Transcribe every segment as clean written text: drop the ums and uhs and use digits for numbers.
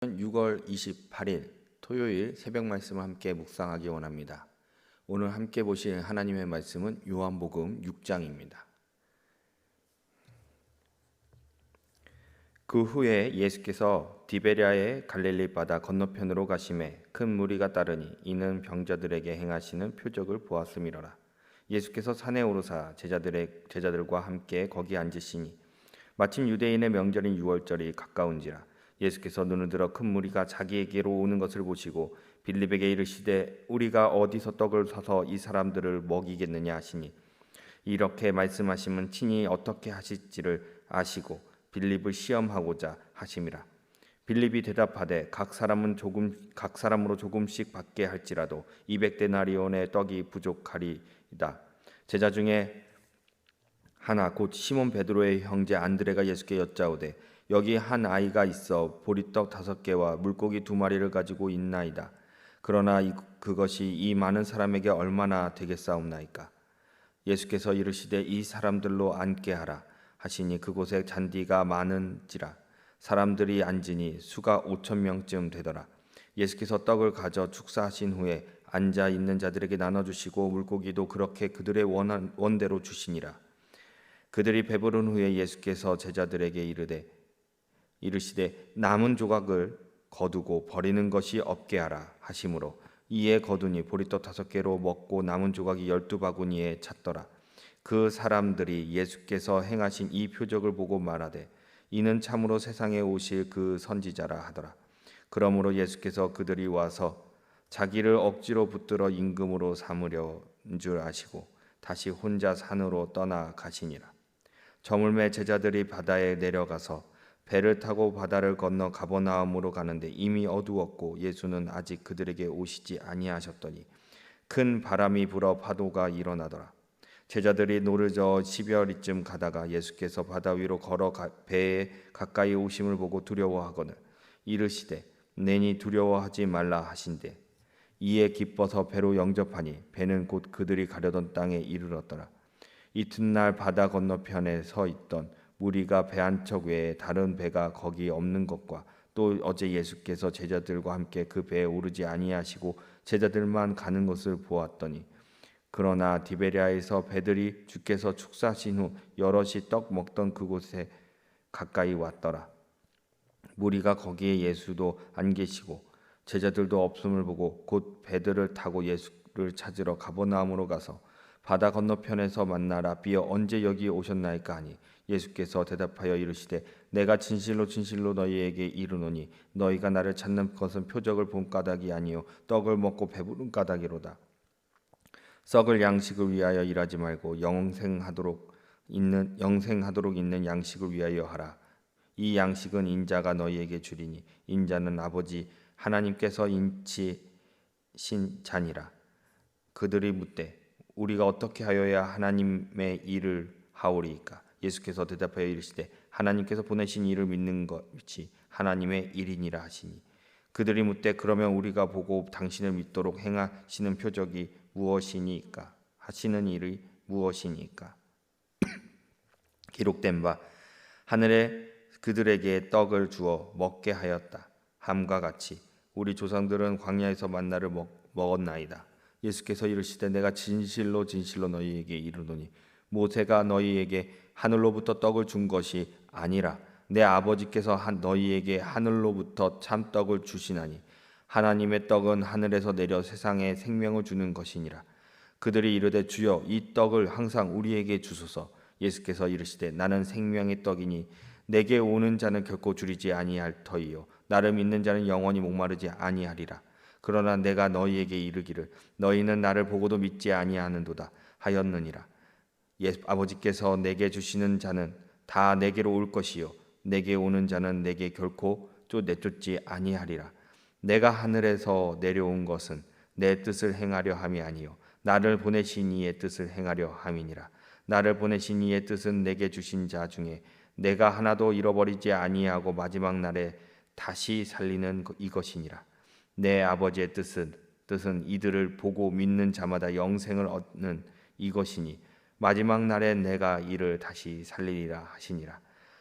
6월 28일 토요일 새벽 말씀을 함께 묵상하기 원합니다. 오늘 함께 보실 하나님의 말씀은 요한복음 6장입니다. 그 후에 예수께서 디베랴의 갈릴리 바다 건너편으로 가심에 큰 무리가 따르니 이는 병자들에게 행하시는 표적을 보았음이로라. 예수께서 산에 오르사 제자들과 함께 거기 앉으시니 마침 유대인의 명절인 유월절이 가까운지라. 예수께서 눈을 들어 큰 무리가 자기에게로 오는 것을 보시고 빌립에게 이르시되 우리가 어디서 떡을 사서 이 사람들을 먹이겠느냐 하시니 이렇게 말씀하시면 친히 어떻게 하실지를 아시고 빌립을 시험하고자 하심이라. 빌립이 대답하되 각 사람으로 조금씩 받게 할지라도 200데나리온의 떡이 부족하리이다. 제자 중에 하나 곧 시몬 베드로의 형제 안드레가 예수께 여짜오되 여기 한 아이가 있어 보리떡 5개와 물고기 2마리를 가지고 있나이다. 그러나 그것이 이 많은 사람에게 얼마나 되겠사옵나이까. 예수께서 이르시되 이 사람들로 앉게 하라 하시니 그곳에 잔디가 많은지라 사람들이 앉으니 수가 5,000명쯤 되더라. 예수께서 떡을 가져 축사하신 후에 앉아 있는 자들에게 나눠주시고 물고기도 그렇게 그들의 원대로 주시니라. 그들이 배부른 후에 예수께서 제자들에게 이르시되 남은 조각을 거두고 버리는 것이 없게 하라 하심으로 이에 거두니 보리떡 5개로 먹고 남은 조각이 12바구니에 찼더라. 그 사람들이 예수께서 행하신 이 표적을 보고 말하되 이는 참으로 세상에 오실 그 선지자라 하더라. 그러므로 예수께서 그들이 와서 자기를 억지로 붙들어 임금으로 삼으려 줄 아시고 다시 혼자 산으로 떠나가시니라. 저물매 제자들이 바다에 내려가서 배를 타고 바다를 건너 가버나움으로 가는데 이미 어두웠고 예수는 아직 그들에게 오시지 아니하셨더니 큰 바람이 불어 파도가 일어나더라. 제자들이 노를 저어 10여리쯤 가다가 예수께서 바다 위로 걸어 배에 가까이 오심을 보고 두려워하거늘 이르시되 내니 두려워하지 말라 하신대 이에 기뻐서 배로 영접하니 배는 곧 그들이 가려던 땅에 이르렀더라. 이튿날 바다 건너편에 서 있던 무리가 배 한 척 외에 다른 배가 거기 없는 것과 또 어제 예수께서 제자들과 함께 그 배에 오르지 아니하시고 제자들만 가는 것을 보았더니 그러나 디베랴에서 배들이 주께서 축사하신 후 여럿이 떡 먹던 그곳에 가까이 왔더라. 무리가 거기에 예수도 안 계시고 제자들도 없음을 보고 곧 배들을 타고 예수를 찾으러 가버나움으로 가서 바다 건너편에서 만나 라비여 언제 여기 오셨나이까 하니 예수께서 대답하여 이르시되 내가 진실로 진실로 너희에게 이르노니 너희가 나를 찾는 것은 표적을 본 까닭이 아니요 떡을 먹고 배부른 까닭이로다. 썩을 양식을 위하여 일하지 말고 영생하도록 있는 양식을 위하여 하라. 이 양식은 인자가 너희에게 주리니 인자는 아버지 하나님께서 인치신 자니라. 그들이 묻되 우리가 어떻게 하여야 하나님의 일을 하오리이까. 예수께서 대답하여 이르시되 하나님께서 보내신 이를 믿는 것이 하나님의 일이니라 하시니 그들이 묻되 그러면 우리가 보고 당신을 믿도록 행하시는 표적이 무엇이니까 하시는 일이 무엇이니까. 기록된 바 하늘에 그들에게 떡을 주어 먹게 하였다 함과 같이 우리 조상들은 광야에서 만나를 먹었나이다. 예수께서 이르시되 내가 진실로 진실로 너희에게 이르노니 모세가 너희에게 하늘로부터 떡을 준 것이 아니라 내 아버지께서 너희에게 하늘로부터 참떡을 주시나니 하나님의 떡은 하늘에서 내려 세상에 생명을 주는 것이니라. 그들이 이르되 주여 이 떡을 항상 우리에게 주소서. 예수께서 이르시되 나는 생명의 떡이니 내게 오는 자는 결코 줄이지 아니할 터이요 나를 믿는 자는 영원히 목마르지 아니하리라. 그러나 내가 너희에게 이르기를 너희는 나를 보고도 믿지 아니하는도다 하였느니라. 아버지께서 내게 주시는 자는 다 내게로 올 것이요 내게 오는 자는 내게 결코 내쫓지 아니하리라. 내가 하늘에서 내려온 것은 내 뜻을 행하려 함이 아니요 나를 보내신 이의 뜻을 행하려 함이니라. 나를 보내신 이의 뜻은 내게 주신 자 중에 내가 하나도 잃어버리지 아니하고 마지막 날에 다시 살리는 이것이니라. 내 아버지의 뜻은 이들을 보고 믿는 자마다 영생을 얻는 이것이니 마지막 날에 내가 이를 다시 살리리라 하시니라.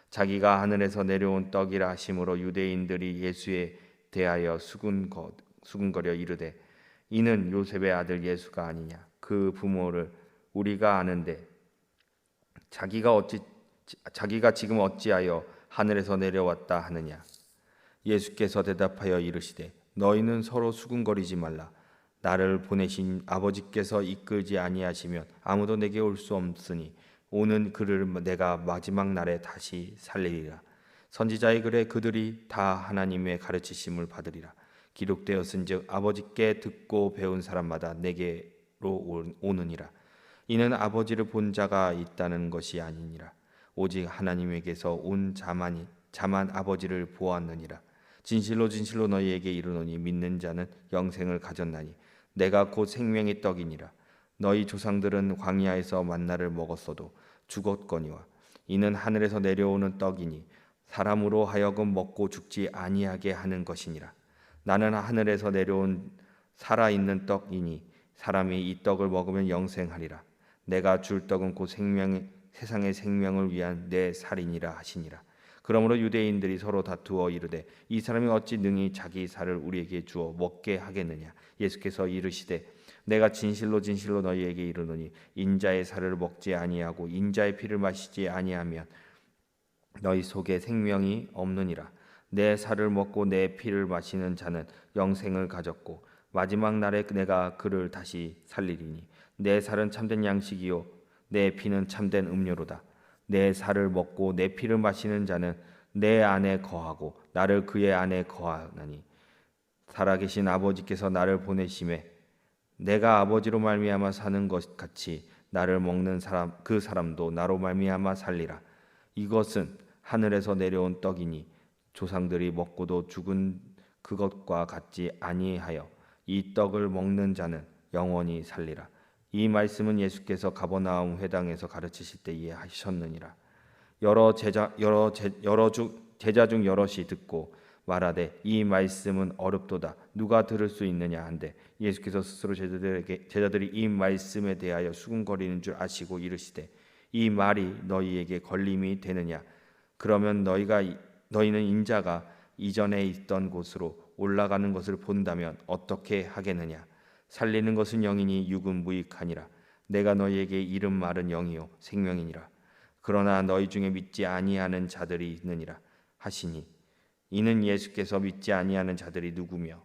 자기가 하늘에서 내려온 떡이라 하심으로 유대인들이 예수의 대하여 수군거려 이르되 이는 요셉의 아들 예수가 아니냐. 그 부모를 우리가 아는데 자기가 지금 어찌하여 하늘에서 내려왔다 하느냐. 예수께서 대답하여 이르시되 너희는 서로 수군거리지 말라. 나를 보내신 아버지께서 이끌지 아니하시면 아무도 내게 올 수 없으니 오는 그를 내가 마지막 날에 다시 살리리라. 선지자의 글에 그들이 다 하나님의 가르치심을 받으리라. 기록되었은즉 아버지께 듣고 배운 사람마다 내게로 오느니라. 이는 아버지를 본 자가 있다는 것이 아니니라. 오직 하나님에게서 온 자만 아버지를 보았느니라. 진실로 진실로 너희에게 이르노니 믿는 자는 영생을 가졌나니 내가 곧 생명의 떡이니라. 너희 조상들은 광야에서 만나를 먹었어도 죽었거니와 이는 하늘에서 내려오는 떡이니 사람으로 하여금 먹고 죽지 아니하게 하는 것이니라. 나는 하늘에서 내려온 살아있는 떡이니 사람이 이 떡을 먹으면 영생하리라. 내가 줄 떡은 곧 세상의 생명을 위한 내 살이니라 하시니라. 그러므로 유대인들이 서로 다투어 이르되 이 사람이 어찌 능히 자기 살을 우리에게 주어 먹게 하겠느냐. 예수께서 이르시되 내가 진실로 진실로 너희에게 이르노니 인자의 살을 먹지 아니하고 인자의 피를 마시지 아니하면 너희 속에 생명이 없느니라. 내 살을 먹고 내 피를 마시는 자는 영생을 가졌고 마지막 날에 내가 그를 다시 살리리니 내 살은 참된 양식이요 내 피는 참된 음료로다. 내 살을 먹고 내 피를 마시는 자는 내 안에 거하고 나를 그의 안에 거하나니 살아계신 아버지께서 나를 보내심에 내가 아버지로 말미암아 사는 것 같이 나를 먹는 사람 그 사람도 나로 말미암아 살리라. 이것은 하늘에서 내려온 떡이니 조상들이 먹고도 죽은 그것과 같지 아니하여 이 떡을 먹는 자는 영원히 살리라. 이 말씀은 예수께서 가버나움 회당에서 가르치실 때에 하셨느니라. 제자 중 여럿이 듣고 말하되 이 말씀은 어렵도다. 누가 들을 수 있느냐 한데 예수께서 스스로 제자들이 이 말씀에 대하여 수군거리는 줄 아시고 이르시되 이 말이 너희에게 걸림이 되느냐. 그러면 너희는 인자가 이전에 있던 곳으로 올라가는 것을 본다면 어떻게 하겠느냐. 살리는 것은 영이니 육은 무익하니라. 내가 너희에게 이른 말은 영이요 생명이니라. 그러나 너희 중에 믿지 아니하는 자들이 있느니라 하시니 이는 예수께서 믿지 아니하는 자들이 누구며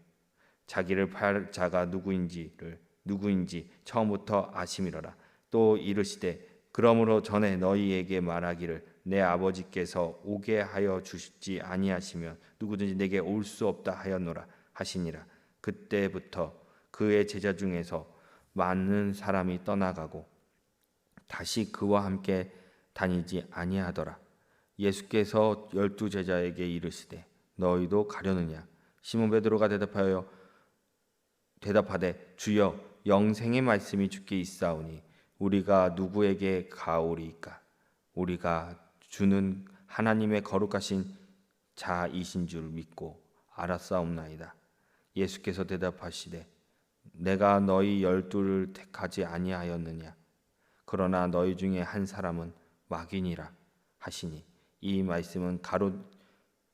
자기를 팔 자가 누구인지 처음부터 아심이로라. 또 이르시되 그러므로 전에 너희에게 말하기를 내 아버지께서 오게 하여 주시지 아니하시면 누구든지 내게 올 수 없다 하였노라 하시니라. 그때부터 그의 제자 중에서 많은 사람이 떠나가고 다시 그와 함께 다니지 아니하더라. 예수께서 12 제자에게 이르시되 너희도 가려느냐. 시몬 베드로가 대답하되 주여 영생의 말씀이 주께 있사오니 우리가 누구에게 가오리이까. 우리가 주는 하나님의 거룩하신 자이신 줄 믿고 알았사옵나이다. 예수께서 대답하시되 내가 너희 12를 택하지 아니하였느냐. 그러나 너희 중에 한 사람은 마귀니라 하시니 이 말씀은 가룟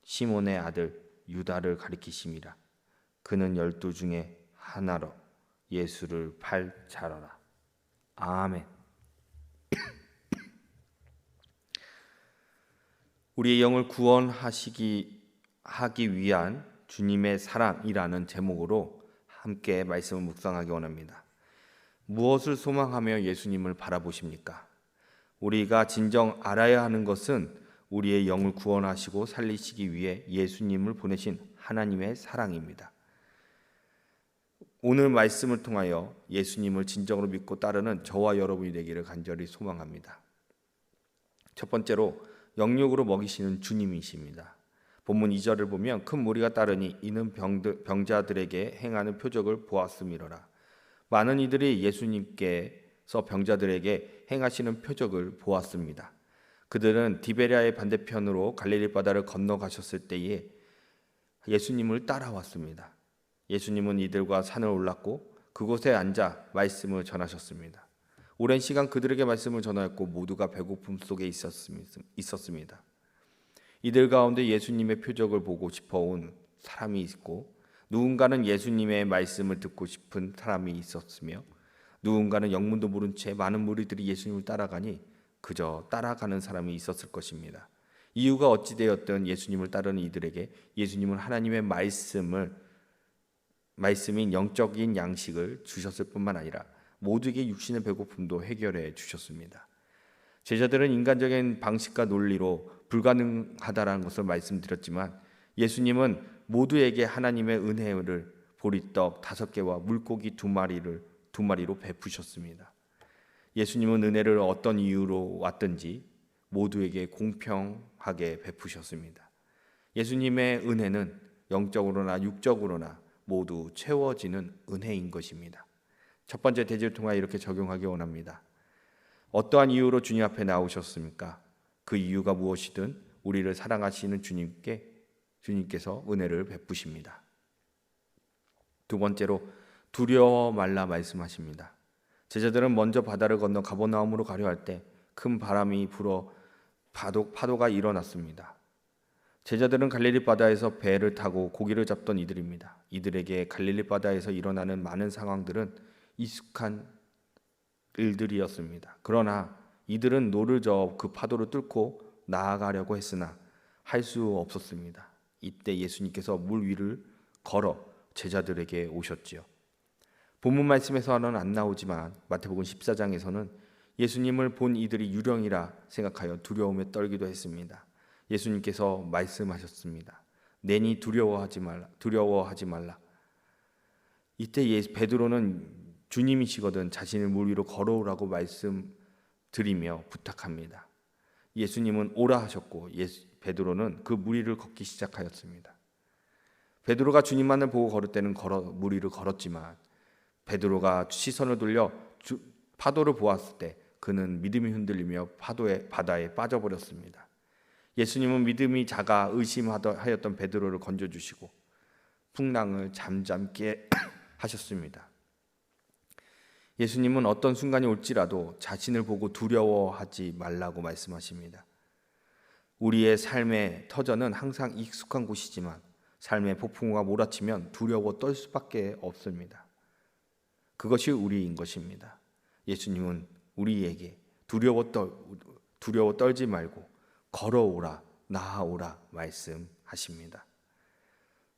시몬의 아들 유다를 가리키심이라. 그는 12 중에 하나로 예수를 팔 자로라. 아멘. 우리의 영을 구원하기 위한 주님의 사랑이라는 제목으로 함께 말씀을 묵상하기 원합니다. 무엇을 소망하며 예수님을 바라보십니까? 우리가 진정 알아야 하는 것은 우리의 영을 구원하시고 살리시기 위해 예수님을 보내신 하나님의 사랑입니다. 오늘 말씀을 통하여 예수님을 진정으로 믿고 따르는 저와 여러분이 되기를 간절히 소망합니다. 첫 번째로 영육으로 먹이시는 주님이십니다. 본문 2절을 보면 큰 무리가 따르니 이는 병자들에게 행하는 표적을 보았음이로라. 많은 이들이 예수님께서 병자들에게 행하시는 표적을 보았습니다. 그들은 디베랴의 반대편으로 갈릴리 바다를 건너가셨을 때에 예수님을 따라왔습니다. 예수님은 이들과 산을 올랐고 그곳에 앉아 말씀을 전하셨습니다. 오랜 시간 그들에게 말씀을 전하였고 모두가 배고픔 속에 있었습니다. 이들 가운데 예수님의 표적을 보고 싶어온 사람이 있고, 누군가는 예수님의 말씀을 듣고 싶은 사람이 있었으며, 누군가는 영문도 모른 채 많은 무리들이 예수님을 따라가니 그저 따라가는 사람이 있었을 것입니다. 이유가 어찌되었든 예수님을 따르는 이들에게 예수님은 하나님의 말씀인 영적인 양식을 주셨을 뿐만 아니라 모두에게 육신의 배고픔도 해결해 주셨습니다. 제자들은 인간적인 방식과 논리로 불가능하다라는 것을 말씀드렸지만, 예수님은 모두에게 하나님의 은혜를 보리떡 5개와 물고기 2마리로 베푸셨습니다. 예수님은 은혜를 어떤 이유로 왔든지 모두에게 공평하게 베푸셨습니다. 예수님의 은혜는 영적으로나 육적으로나 모두 채워지는 은혜인 것입니다. 첫 번째 대지를 통하여 이렇게 적용하기 원합니다. 어떠한 이유로 주님 앞에 나오셨습니까? 그 이유가 무엇이든 우리를 사랑하시는 주님께서 은혜를 베푸십니다. 두 번째로 두려워 말라 말씀하십니다. 제자들은 먼저 바다를 건너 가버나움으로 가려 할 때 큰 바람이 불어 파도가 일어났습니다. 제자들은 갈릴리 바다에서 배를 타고 고기를 잡던 이들입니다. 이들에게 갈릴리 바다에서 일어나는 많은 상황들은 익숙한 일들이었습니다. 그러나 이들은 노를 저어 그 파도를 뚫고 나아가려고 했으나 할 수 없었습니다. 이때 예수님께서 물 위를 걸어 제자들에게 오셨지요. 본문 말씀에서는 안 나오지만 마태복음 14장에서는 예수님을 본 이들이 유령이라 생각하여 두려움에 떨기도 했습니다. 예수님께서 말씀하셨습니다. 내니 두려워하지 말라. 이때 베드로는 주님이시거든 자신을 물 위로 걸어오라고 말씀드리며 부탁합니다. 예수님은 오라 하셨고 베드로는 그 물 위를 걷기 시작하였습니다. 베드로가 주님만을 보고 걸을 때는 물 위를 걸었지만, 베드로가 시선을 돌려 파도를 보았을 때 그는 믿음이 흔들리며 바다에 빠져버렸습니다. 예수님은 믿음이 작아 의심하였던 베드로를 건져주시고 풍랑을 잠잠게 하셨습니다. 예수님은 어떤 순간이 올지라도 자신을 보고 두려워하지 말라고 말씀하십니다. 우리의 삶의 터전은 항상 익숙한 곳이지만 삶의 폭풍우가 몰아치면 두려워 떨 수밖에 없습니다. 그것이 우리인 것입니다. 예수님은 우리에게 두려워 떨지 말고 걸어오라, 나아오라 말씀하십니다.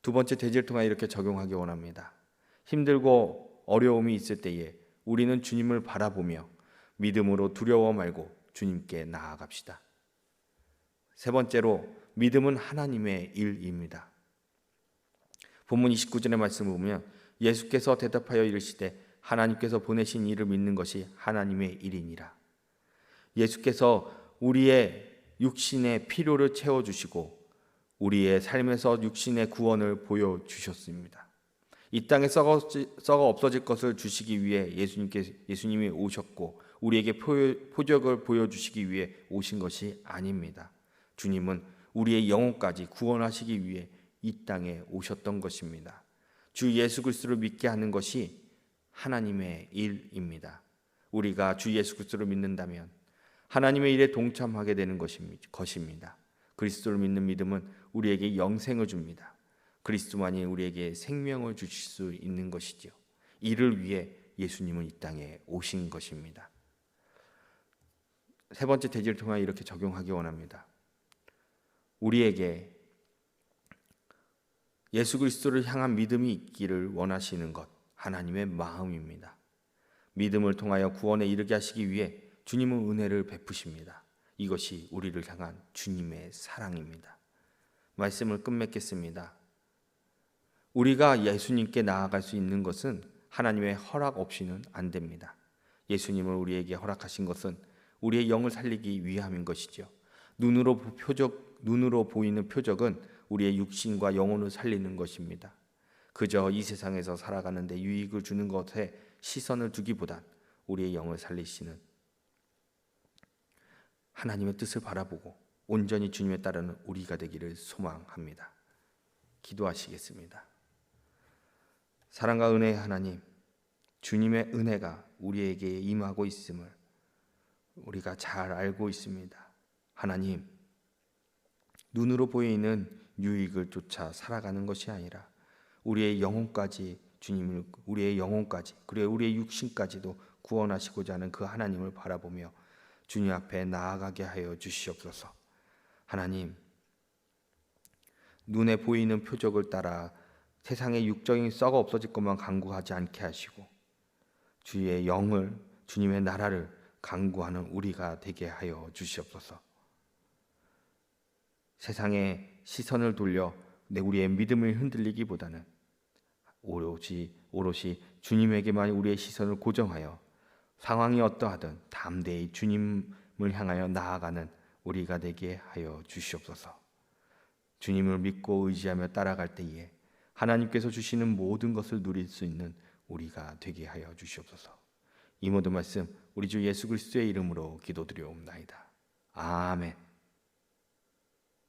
두 번째 대지를 통해 이렇게 적용하기 원합니다. 힘들고 어려움이 있을 때에 우리는 주님을 바라보며 믿음으로 두려워 말고 주님께 나아갑시다. 세 번째로 믿음은 하나님의 일입니다. 본문 29절의 말씀을 보면 예수께서 대답하여 이르시되 하나님께서 보내신 이를 믿는 것이 하나님의 일이니라. 예수께서 우리의 육신의 필요를 채워주시고 우리의 삶에서 육신의 구원을 보여주셨습니다. 이 땅에 썩어 없어질 것을 주시기 위해 예수님이 오셨고 우리에게 표적을 보여주시기 위해 오신 것이 아닙니다. 주님은 우리의 영혼까지 구원하시기 위해 이 땅에 오셨던 것입니다. 주 예수 그리스도를 믿게 하는 것이 하나님의 일입니다. 우리가 주 예수 그리스도를 믿는다면 하나님의 일에 동참하게 되는 것입니다. 그리스도를 믿는 믿음은 우리에게 영생을 줍니다. 그리스도만이 우리에게 생명을 주실 수 있는 것이지요. 이를 위해 예수님은 이 땅에 오신 것입니다. 세 번째 대지를 통해 이렇게 적용하기 원합니다. 우리에게 예수 그리스도를 향한 믿음이 있기를 원하시는 것, 하나님의 마음입니다. 믿음을 통하여 구원에 이르게 하시기 위해 주님은 은혜를 베푸십니다. 이것이 우리를 향한 주님의 사랑입니다. 말씀을 끝맺겠습니다. 우리가 예수님께 나아갈 수 있는 것은 하나님의 허락 없이는 안 됩니다. 예수님을 우리에게 허락하신 것은 우리의 영을 살리기 위함인 것이죠. 눈으로 보이는 표적은 우리의 육신과 영혼을 살리는 것입니다. 그저 이 세상에서 살아가는 데 유익을 주는 것에 시선을 두기보단 우리의 영을 살리시는 하나님의 뜻을 바라보고 온전히 주님에 따르는 우리가 되기를 소망합니다. 기도하시겠습니다. 사랑과 은혜의 하나님, 주님의 은혜가 우리에게 임하고 있음을 우리가 잘 알고 있습니다. 하나님, 눈으로 보이는 유익을 쫓아 살아가는 것이 아니라 우리의 영혼까지 주님을, 우리의 영혼까지, 그리고 우리의 육신까지도 구원하시고자 하는 그 하나님을 바라보며 주님 앞에 나아가게 하여 주시옵소서. 하나님, 눈에 보이는 표적을 따라 세상의 육적인 썩어 없어질 것만 간구하지 않게 하시고 주의 영을, 주님의 나라를 간구하는 우리가 되게 하여 주시옵소서. 세상의 시선을 돌려 우리의 믿음을 흔들리기보다는 오롯이 주님에게만 우리의 시선을 고정하여 상황이 어떠하든 담대히 주님을 향하여 나아가는 우리가 되게 하여 주시옵소서. 주님을 믿고 의지하며 따라갈 때에 하나님께서 주시는 모든 것을 누릴 수 있는 우리가 되게 하여 주시옵소서. 이 모든 말씀 우리 주 예수 그리스도의 이름으로 기도드리옵나이다. 아멘.